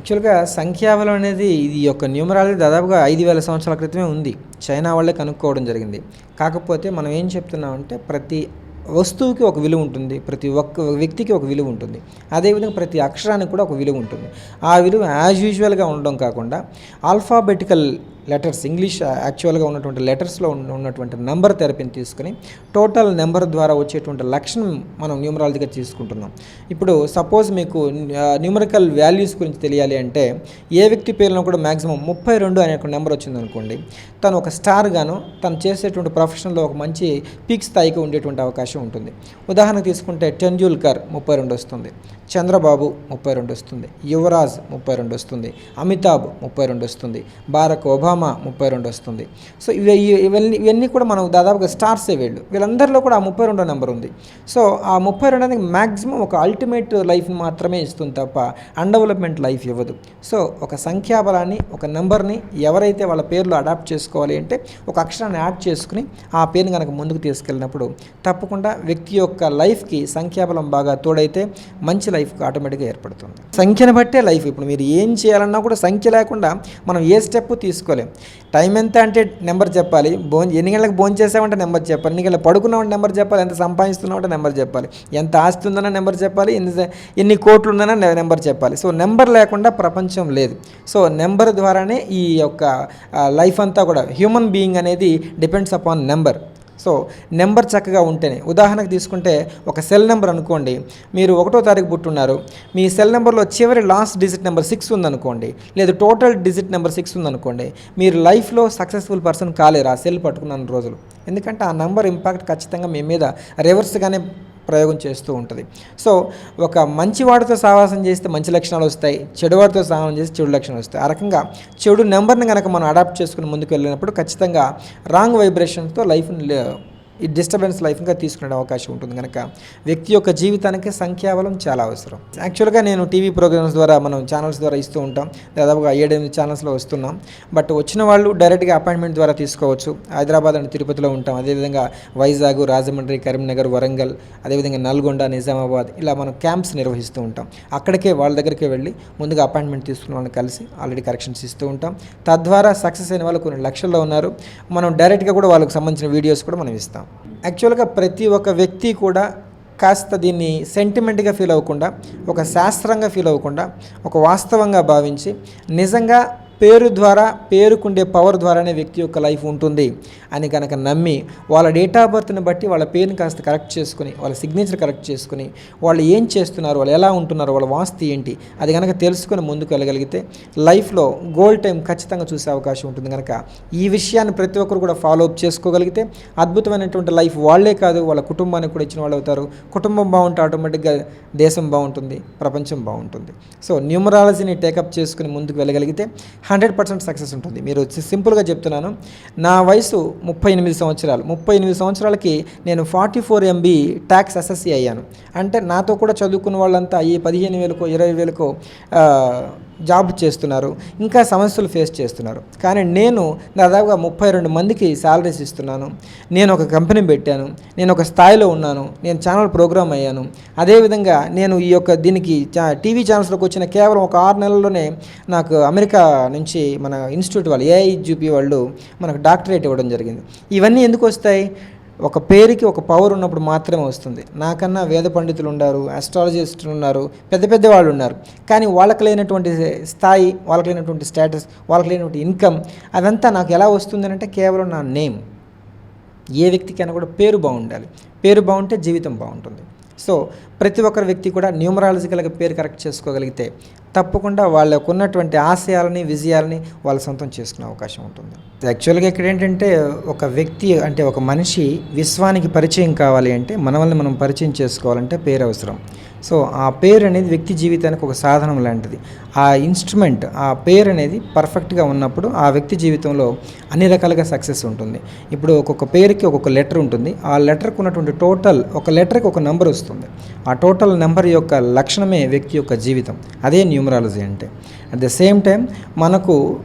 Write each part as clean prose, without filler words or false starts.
యాక్చువల్‌గా సంఖ్యాబలం అనేది ఇది యొక్క న్యూమరాలజీ దాదాపుగా 5000 సంవత్సరాల క్రితమే ఉంది. చైనా వాళ్ళే కనుక్కోవడం జరిగింది. కాకపోతే మనం ఏం చెప్తున్నామంటే ప్రతి వస్తువుకి ఒక విలువ ఉంటుంది. ప్రతి ఒక్క వ్యక్తికి ఒక విలువ ఉంటుంది. అదేవిధంగా ప్రతి అక్షరానికి కూడా ఒక విలువ ఉంటుంది. ఆ విలువ యాజ్ యూజువల్‌గా ఉండడం కాకుండా ఆల్ఫాబెటికల్ లెటర్స్ ఇంగ్లీష్ యాక్చువల్గా ఉన్నటువంటి లెటర్స్లో ఉన్నటువంటి నెంబర్ థెరపీని తీసుకుని టోటల్ నెంబర్ ద్వారా వచ్చేటువంటి లక్షణం మనం న్యూమరాలజీగా తీసుకుంటున్నాం. ఇప్పుడు సపోజ్ మీకు న్యూమరికల్ వాల్యూస్ గురించి తెలియాలి అంటే ఏ వ్యక్తి పేరులో కూడా మ్యాక్సిమం 32 అనే ఒక నెంబర్ వచ్చిందనుకోండి, తను ఒక స్టార్ గాను తను చేసేటువంటి ప్రొఫెషన్లో ఒక మంచి పీక్ స్థాయికి ఉండేటువంటి అవకాశం ఉంటుంది. ఉదాహరణకు తీసుకుంటే టెండ్యూల్కర్ 32 వస్తుంది, చంద్రబాబు 32 వస్తుంది, యువరాజ్ 32 వస్తుంది, అమితాబ్ 32 వస్తుంది, బారక్ ఒబామా 32 వస్తుంది. సో ఇవన్నీ కూడా మనం దాదాపుగా స్టార్సే వీళ్ళందరిలో కూడా ఆ 32 నెంబర్ ఉంది. సో ఆ 32 అనేది మ్యాక్సిమం ఒక అల్టిమేట్ లైఫ్ని మాత్రమే ఇస్తుంది తప్ప అన్డెవలప్మెంట్ లైఫ్ ఇవ్వదు. సో ఒక సంఖ్యాబలాన్ని ఒక నెంబర్ని ఎవరైతే వాళ్ళ పేర్లు అడాప్ట్ చేసుకోవాలి అంటే ఒక అక్షరాన్ని యాడ్ చేసుకుని ఆ పేరుని కనుక ముందుకు తీసుకెళ్ళినప్పుడు తప్పకుండా వ్యక్తి యొక్క లైఫ్కి సంఖ్యాబలం బాగా తోడైతే మంచి లైఫ్ ఆటోమేటిక్గా ఏర్పడుతుంది. సంఖ్యను బట్టే లైఫ్. ఇప్పుడు మీరు ఏం చేయాలన్నా కూడా సంఖ్య లేకుండా మనం ఏ స్టెప్ తీసుకోలేం. టైం ఎంత అంటే నెంబర్ చెప్పాలి, ఎన్ని గంటలకు భోజనం చేసామంటే నెంబర్ చెప్పాలి, ఎన్ని గంటలకు పడుకున్నామంటే నెంబర్ చెప్పాలి, ఎంత సంపాదిస్తున్నామంటే నెంబర్ చెప్పాలి, ఎంత ఆస్తి ఉందన్నా నెంబర్ చెప్పాలి, ఎన్ని కోట్లు ఉందన్నా నెంబర్ చెప్పాలి. సో నెంబర్ లేకుండా ప్రపంచం లేదు. సో నెంబర్ ద్వారానే ఈ యొక్క లైఫ్ అంతా కూడా హ్యూమన్ బీయింగ్ అనేది depends upon number. So number చక్కగా ఉంటేనే, ఉదాహరణకు తీసుకుంటే ఒక సెల్ నెంబర్ అనుకోండి, మీరు 1వ తారీఖు పుట్టున్నారు, మీ సెల్ నెంబర్లో చివరి లాస్ట్ డిజిట్ నెంబర్ 6 ఉందనుకోండి, లేదా టోటల్ డిజిట్ నెంబర్ 6 ఉందనుకోండి, మీరు లైఫ్లో సక్సెస్ఫుల్ పర్సన్ కాలేరు ఆ సెల్ పట్టుకున్న రోజులు. ఎందుకంటే ఆ నెంబర్ ఇంపాక్ట్ ఖచ్చితంగా మీ మీద రివర్స్గానే ప్రయోగం చేస్తూ ఉంటుంది. సో ఒక మంచివాడితో సహవాసం చేస్తే మంచి లక్షణాలు వస్తాయి, చెడువాడితో సహవాసం చేస్తే చెడు లక్షణాలు వస్తాయి. ఆ రకంగా చెడు నెంబర్ని కనుక మనం అడాప్ట్ చేసుకుని ముందుకు వెళ్ళినప్పుడు ఖచ్చితంగా రాంగ్ వైబ్రేషన్తో లైఫ్ని ఈ డిస్టర్బెన్స్ లైఫ్గా తీసుకునే అవకాశం ఉంటుంది. కనుక వ్యక్తి యొక్క జీవితానికి సంఖ్యాబలం చాలా అవసరం. యాక్చువల్గా నేను టీవీ ప్రోగ్రామ్స్ ద్వారా మనం ఛానల్స్ ద్వారా ఇస్తూ ఉంటాం. దాదాపుగా 7-8 ఛానల్స్లో వస్తున్నాం. బట్ వచ్చిన వాళ్ళు డైరెక్ట్గా అపాయింట్మెంట్ ద్వారా తీసుకోవచ్చు. హైదరాబాద్ అండ్ తిరుపతిలో ఉంటాం, అదేవిధంగా వైజాగ్, రాజమండ్రి, కరీంనగర్, వరంగల్, అదేవిధంగా నల్గొండ, నిజామాబాద్ ఇలా మనం క్యాంప్స్ నిర్వహిస్తూ ఉంటాం. అక్కడికే వాళ్ళ దగ్గరికి వెళ్ళి ముందుగా అపాయింట్మెంట్ తీసుకున్న వాళ్ళని కలిసి ఆల్రెడీ కరెక్షన్స్ ఇస్తూ ఉంటాం. తద్వారా సక్సెస్ అయిన వాళ్ళు కొన్ని లక్షల్లో ఉన్నారు. మనం డైరెక్ట్గా కూడా వాళ్ళకి సంబంధించిన వీడియోస్ కూడా మనం ఇస్తాం. యాక్చువల్గా ప్రతి ఒక్క వ్యక్తి కూడా కాస్త దీన్ని సెంటిమెంట్గా ఫీల్ అవ్వకుండా, ఒక శాస్త్రంగా ఫీల్ అవ్వకుండా, ఒక వాస్తవంగా భావించి నిజంగా పేరు ద్వారా, పేరుకుండే పవర్ ద్వారానే వ్యక్తి యొక్క లైఫ్ ఉంటుంది అని కనుక నమ్మి వాళ్ళ డేట్ ఆఫ్ బర్త్ని బట్టి వాళ్ళ పేరుని కాస్త కరెక్ట్ చేసుకుని, వాళ్ళ సిగ్నేచర్ కరెక్ట్ చేసుకుని, వాళ్ళు ఏం చేస్తున్నారు, వాళ్ళు ఎలా ఉంటున్నారు, వాళ్ళ వాస్తు ఏంటి అది కనుక తెలుసుకొని ముందుకు వెళ్ళగలిగితే లైఫ్లో గోల్డ్ టైం ఖచ్చితంగా చూసే అవకాశం ఉంటుంది. కనుక ఈ విషయాన్ని ప్రతి ఒక్కరు కూడా ఫాలో అప్ చేసుకోగలిగితే అద్భుతమైనటువంటి లైఫ్ వాళ్ళే కాదు వాళ్ళ కుటుంబానికి కూడా ఇచ్చిన వాళ్ళు అవుతారు. కుటుంబం బాగుంటే ఆటోమేటిక్గా దేశం బాగుంటుంది, ప్రపంచం బాగుంటుంది. సో న్యూమరాలజీని టేకప్ చేసుకుని ముందుకు వెళ్ళగలిగితే 100% సక్సెస్ ఉంటుంది. మీరు సింపుల్గా చెప్తున్నాను, నా వయసు 38 సంవత్సరాలు. 38 సంవత్సరాలకి నేను 44 MB ట్యాక్స్ ఎస్ఎస్సీ అయ్యాను. అంటే నాతో కూడా చదువుకున్న వాళ్ళంతా ఈ 15,000కో 20,000కో జాబ్ చేస్తున్నారు, ఇంకా సమస్యలు ఫేస్ చేస్తున్నారు. కానీ నేను దాదాపుగా 32 మందికి శాలరీస్ ఇస్తున్నాను, నేను ఒక కంపెనీ పెట్టాను, నేను ఒక స్థాయిలో ఉన్నాను, నేను ఛానల్ ప్రోగ్రామ్ అయ్యాను. అదేవిధంగా నేను ఈ యొక్క దీనికి టీవీ ఛానల్స్లోకి వచ్చిన కేవలం ఒక 6 నెలల్లోనే నాకు అమెరికా నుంచి మన ఇన్స్టిట్యూట్ వాళ్ళు AIGP వాళ్ళు మనకు డాక్టరేట్ ఇవ్వడం జరిగింది. ఇవన్నీ ఎందుకు వస్తాయి? ఒక పేరుకి ఒక పవర్ ఉన్నప్పుడు మాత్రమే వస్తుంది. నాకన్నా వేద పండితులు ఉన్నారు, ఆస్ట్రాలజిస్టులు ఉన్నారు, పెద్ద పెద్ద వాళ్ళు ఉన్నారు. కానీ వాళ్ళకి లేనటువంటి స్థాయి, వాళ్ళకి లేనటువంటి స్టేటస్, వాళ్ళకి లేనటువంటి ఇన్కమ్ అదంతా నాకు ఎలా వస్తుంది అంటే కేవలం నా నేమ్. ఏ వ్యక్తికైనా కూడా పేరు బాగుండాలి, పేరు బాగుంటే జీవితం బాగుంటుంది. సో ప్రతి ఒక్కరి వ్యక్తి కూడా న్యూమరాలజికల్గా పేరు కరెక్ట్ చేసుకోగలిగితే తప్పకుండా వాళ్ళకు ఉన్నటువంటి ఆశయాలని, విజయాలని వాళ్ళ సొంతం చేసుకునే అవకాశం ఉంటుంది. యాక్చువల్గా ఇక్కడ ఏంటంటే ఒక వ్యక్తి అంటే ఒక మనిషి విశ్వానికి పరిచయం కావాలి అంటే మనల్ని మనం పరిచయం చేసుకోవాలంటే పేరు అవసరం. సో ఆ పేరు అనేది వ్యక్తి జీవితానికి ఒక సాధనం లాంటిది. ఆ ఇన్స్ట్రుమెంట్, ఆ పేరు అనేది పర్ఫెక్ట్గా ఉన్నప్పుడు ఆ వ్యక్తి జీవితంలో అన్ని రకాలుగా సక్సెస్ ఉంటుంది. ఇప్పుడు ఒక్కొక్క పేరుకి ఒక్కొక్క లెటర్ ఉంటుంది. ఆ లెటర్కి ఉన్నటువంటి టోటల్ ఒక లెటర్కి ఒక నెంబర్ వస్తుంది. ఆ టోటల్ నెంబర్ యొక్క లక్షణమే వ్యక్తి యొక్క జీవితం. అదే న్యూమరాలజీ అంటే. అట్ ద సేమ్ టైం మనకు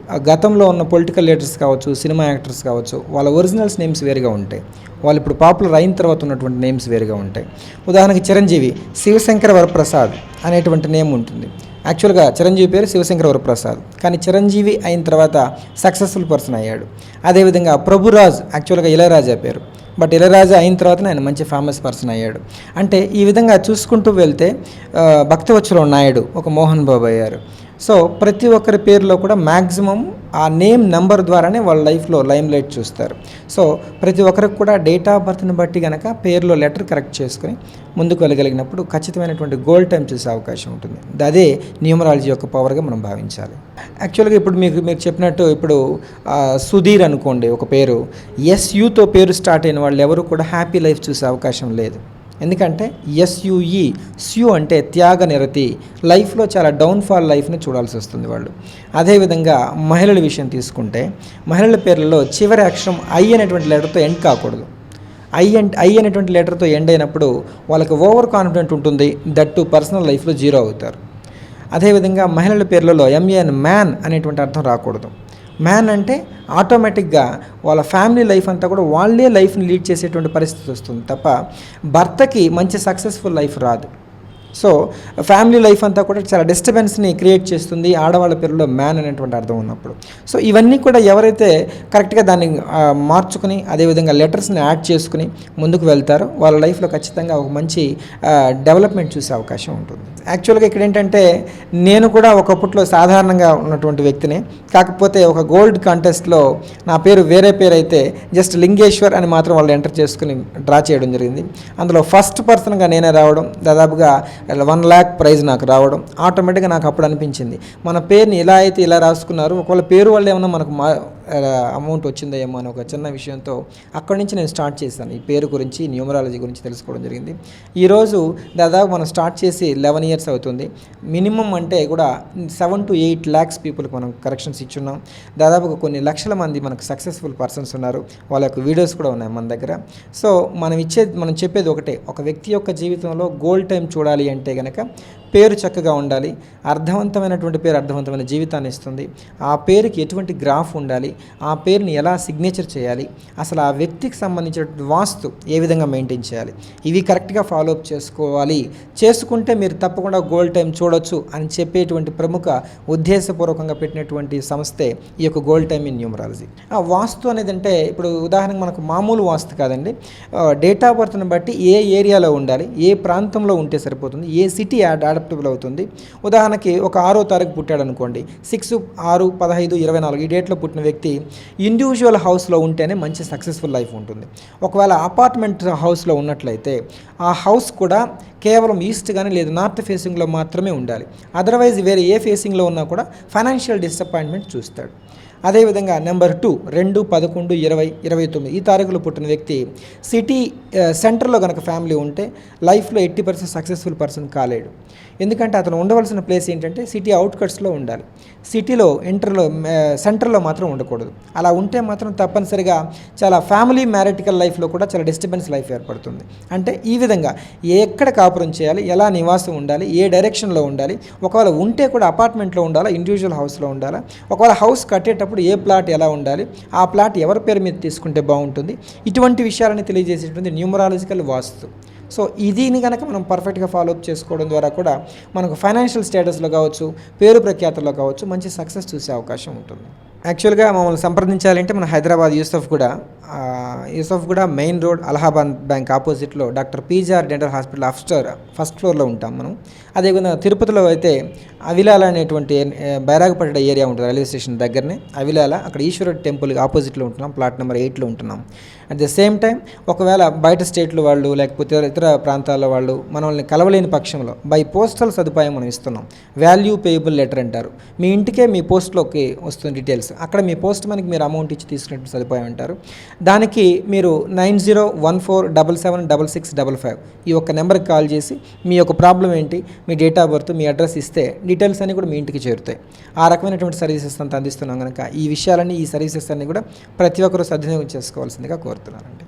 గతంలో ఉన్న పొలిటికల్ లీడర్స్ కావచ్చు, సినిమా యాక్టర్స్ కావచ్చు, వాళ్ళ ఒరిజినల్స్ నేమ్స్ వేరుగా ఉంటాయి. వాళ్ళు ఇప్పుడు పాపులర్ అయిన తర్వాత ఉన్నటువంటి నేమ్స్ వేరుగా ఉంటాయి. ఉదాహరణకి చిరంజీవి శివశంకర వరప్రసాద్ అనేటువంటి నేమ్ ఉంటుంది. యాక్చువల్గా చిరంజీవి పేరు శివశంకర వరప్రసాద్, కానీ చిరంజీవి అయిన తర్వాత సక్సెస్ఫుల్ పర్సన్ అయ్యాడు. అదేవిధంగా ప్రభురాజ్ యాక్చువల్గా ఇళయరాజా పేరు, బట్ ఇళయరాజా అయిన తర్వాత ఆయన మంచి ఫేమస్ పర్సన్ అయ్యాడు. అంటే ఈ విధంగా చూసుకుంటూ వెళ్తే భక్తవత్సల నాయుడు ఒక మోహన్ బాబు అయ్యారు. సో ప్రతి ఒక్కరి పేరులో కూడా మ్యాక్సిమం ఆ నేమ్ నెంబర్ ద్వారానే వాళ్ళ లైఫ్లో లైమ్ లైట్ చూస్తారు. సో ప్రతి ఒక్కరికి కూడా డేట్ ఆఫ్ బర్త్ని బట్టి కనుక పేరులో లెటర్ కరెక్ట్ చేసుకుని ముందుకు వెళ్ళగలిగినప్పుడు ఖచ్చితమైనటువంటి గోల్డ్ టైం చూసే అవకాశం ఉంటుంది. అదే న్యూమరాలజీ యొక్క పవర్గా మనం భావించాలి. యాక్చువల్గా ఇప్పుడు మీరు చెప్పినట్టు ఇప్పుడు సుధీర్ అనుకోండి ఒక పేరు, ఎస్యుతో పేరు స్టార్ట్ అయిన వాళ్ళు ఎవరు కూడా హ్యాపీ లైఫ్ చూసే అవకాశం లేదు. ఎందుకంటే ఎస్యుఈ స్యు అంటే త్యాగ నిరతి, లైఫ్లో చాలా డౌన్ఫాల్ లైఫ్ని చూడాల్సి వస్తుంది వాళ్ళు. అదేవిధంగా మహిళల విషయం తీసుకుంటే మహిళల పేర్లలో చివరి అక్షరం ఐ అనేటువంటి లెటర్తో ఎండ్ కాకూడదు. ఐ అనేటువంటి లెటర్తో ఎండ్ అయినప్పుడు వాళ్ళకి ఓవర్ కాన్ఫిడెంట్ ఉంటుంది, దట్టు పర్సనల్ లైఫ్లో జీరో అవుతారు. అదేవిధంగా మహిళల పేర్లలో ఎంఏఎన్ మ్యాన్ అనేటువంటి అర్థం రాకూడదు. మ్యాన్ అంటే ఆటోమేటిక్గా వాళ్ళ ఫ్యామిలీ లైఫ్ అంతా కూడా వాళ్ళే లైఫ్ని లీడ్ చేసేటువంటి పరిస్థితి వస్తుంది తప్ప భర్తకి మంచి సక్సెస్ఫుల్ లైఫ్ రాదు. సో ఫ్యామిలీ లైఫ్ అంతా కూడా చాలా డిస్టర్బెన్స్ని క్రియేట్ చేస్తుంది ఆడవాళ్ళ పేరులో మ్యాన్ అనేటువంటి అర్థం ఉన్నప్పుడు. సో ఇవన్నీ కూడా ఎవరైతే కరెక్ట్గా దాన్ని మార్చుకుని అదేవిధంగా లెటర్స్ని యాడ్ చేసుకుని ముందుకు వెళ్తారో వాళ్ళ లైఫ్లో ఖచ్చితంగా ఒక మంచి డెవలప్మెంట్ చూసే అవకాశం ఉంటుంది. యాక్చువల్గా ఇక్కడ ఏంటంటే నేను కూడా ఒకప్పట్లో సాధారణంగా ఉన్నటువంటి వ్యక్తిని, కాకపోతే ఒక గోల్డ్ కాంటెస్ట్లో నా పేరు వేరే పేరు అయితే జస్ట్ లింగేశ్వర్ అని మాత్రం వాళ్ళు ఎంటర్ చేసుకుని డ్రా చేయడం జరిగింది. అందులో ఫస్ట్ పర్సన్గా నేనే రావడం, దాదాపుగా 1 lakh ప్రైజ్ నాకు రావడం, ఆటోమేటిక్గా నాకు అప్పుడు అనిపించింది మన పేరుని ఇలా అయితే ఇలా రాసుకున్నారు, ఒకవేళ పేరు వల్ల ఏమన్నా మనకు అమౌంట్ వచ్చిందో ఏమో అని ఒక చిన్న విషయంతో అక్కడి నుంచి నేను స్టార్ట్ చేశాను. ఈ పేరు గురించి న్యూమరాలజీ గురించి తెలుసుకోవడం జరిగింది. ఈరోజు దాదాపు మనం స్టార్ట్ చేసి 11 years అవుతుంది. మినిమం అంటే కూడా 7 to 8 lakhs పీపుల్కి మనం కరెక్షన్స్ ఇచ్చున్నాం. దాదాపుగా కొన్ని లక్షల మంది మనకు సక్సెస్ఫుల్ పర్సన్స్ ఉన్నారు, వాళ్ళ యొక్క వీడియోస్ కూడా ఉన్నాయి మన దగ్గర. సో మనం చెప్పేది ఒకటే, ఒక వ్యక్తి యొక్క జీవితంలో గోల్డ్ టైం చూడాలి అంటే కనుక పేరు చక్కగా ఉండాలి. అర్థవంతమైనటువంటి పేరు అర్థవంతమైన జీవితాన్ని ఇస్తుంది. ఆ పేరుకి ఎటువంటి గ్రాఫ్ ఉండాలి, ఆ పేరుని ఎలా సిగ్నేచర్ చేయాలి, అసలు ఆ వ్యక్తికి సంబంధించినటువంటి వాస్తు ఏ విధంగా మెయింటైన్ చేయాలి, ఇవి కరెక్ట్గా ఫాలోఅప్ చేసుకోవాలి. చేసుకుంటే మీరు తప్పకుండా గోల్డ్ టైం చూడొచ్చు అని చెప్పేటువంటి ప్రముఖ ఉద్దేశపూర్వకంగా పెట్టినటువంటి సంస్థే ఈ యొక్క గోల్డ్ టైమ్ ఇన్ న్యూమరాలజీ. ఆ వాస్తు అనేది అంటే ఇప్పుడు ఉదాహరణకు మనకు మామూలు వాస్తు కాదండి, డేట్ ఆఫ్ బర్త్ని బట్టి ఏ ఏరియాలో ఉండాలి, ఏ ప్రాంతంలో ఉంటే సరిపోతుంది, ఏ సిటీ అడాప్టబుల్ అవుతుంది. ఉదాహరణకి ఒక 6వ తారీఖు పుట్టాడు అనుకోండి, 6, 6, 15, 24 ఈ డేట్లో పుట్టిన వ్యక్తి ఇండివిజువల్ హౌస్లో ఉంటేనే మంచి సక్సెస్ఫుల్ లైఫ్ ఉంటుంది. ఒకవేళ అపార్ట్మెంట్ హౌస్లో ఉన్నట్లయితే ఆ హౌస్ కూడా కేవలం ఈస్ట్ కానీ లేదా నార్త్ ఫేసింగ్లో మాత్రమే ఉండాలి. అదర్వైజ్ వేరే ఏ ఫేసింగ్లో ఉన్నా కూడా ఫైనాన్షియల్ డిసప్పాయింట్మెంట్ చూస్తాడు. అదేవిధంగా నెంబర్ 2, 2, 11, 20, 29 ఈ తారీఖులో పుట్టిన వ్యక్తి సిటీ సెంటర్లో కనుక ఫ్యామిలీ ఉంటే లైఫ్లో 80% సక్సెస్ఫుల్ పర్సన్ కాలేడు. ఎందుకంటే అతను ఉండవలసిన ప్లేస్ ఏంటంటే సిటీ అవుట్కట్స్లో ఉండాలి, సిటీలో సెంటర్లో మాత్రం ఉండకూడదు. అలా ఉంటే మాత్రం తప్పనిసరిగా చాలా ఫ్యామిలీ మ్యారిటికల్ లైఫ్లో కూడా చాలా డిస్టర్బెన్స్ లైఫ్ ఏర్పడుతుంది. అంటే ఈ విధంగా ఎక్కడ కాపురం చేయాలి, ఎలా నివాసం ఉండాలి, ఏ డైరెక్షన్లో ఉండాలి, ఒకవేళ ఉంటే కూడా అపార్ట్మెంట్లో ఉండాలా, ఇండివిజువల్ హౌస్లో ఉండాలా, ఒకవేళ హౌస్ కట్టేటప్పుడు ఏ ప్లాట్ ఎలా ఉండాలి, ఆ ప్లాట్ ఎవరి పేరు మీద తీసుకుంటే బాగుంటుంది, ఇటువంటి విషయాలని తెలియజేసేటువంటి న్యూమరాలజికల్ వాస్తు. సో ఇదిని కనుక మనం పర్ఫెక్ట్గా ఫాలోఅప్ చేసుకోవడం ద్వారా కూడా మనకు ఫైనాన్షియల్ స్టేటస్లో కావచ్చు, పేరు ప్రఖ్యాతల్లో కావచ్చు మంచి సక్సెస్ చూసే అవకాశం ఉంటుంది. యాక్చువల్గా మమ్మల్ని సంప్రదించాలంటే మన Hyderabad Yousufguda main road Allahabad bank ఆపోజిట్లో doctor PGR dental hospital first ఫ్లోర్లో ఉంటాం మనం. అదేవిధంగా తిరుపతిలో అయితే అవిలాల అనేటువంటి బైరాగపట్ట ఏరియా ఉంటుంది, రైల్వే స్టేషన్ దగ్గరనే అవిలాల, అక్కడ ఈశ్వరుడు టెంపుల్ ఆపోజిట్లో ఉంటున్నాం, ప్లాట్ నెంబర్ 8లో ఉంటున్నాం. అట్ ద సేమ్ టైం ఒకవేళ బయట స్టేట్లో వాళ్ళు లేకపోతే ఇతర ప్రాంతాల వాళ్ళు మనల్ని కలవలేని పక్షంలో బై పోస్టల్ సదుపాయం మనం ఇస్తున్నాం. వాల్యూ పేయబుల్ లెటర్ అంటారు. మీ ఇంటికే మీ పోస్ట్లోకి వస్తుంది డీటెయిల్స్, అక్కడ మీ పోస్ట్ మనకి మీరు అమౌంట్ ఇచ్చి తీసుకునేటువంటి సదుపాయం అంటారు. దానికి మీరు 9014776655 ఈ ఒక్క నెంబర్కి కాల్ చేసి మీ యొక్క ప్రాబ్లం ఏంటి, మీ డేట్ ఆఫ్ బర్త్, మీ అడ్రస్ ఇస్తే డీటెయిల్స్ అన్నీ కూడా మీ ఇంటికి చేరుతాయి. ఆ రకమైనటువంటి సర్వీసెస్ అంతా అందిస్తున్నాం కనుక ఈ విషయాలన్నీ, ఈ సర్వీసెస్ అన్నీ కూడా ప్రతి ఒక్కరూ సద్వినియోగం చేసుకోవాల్సిందిగా కోరుతున్నానండి.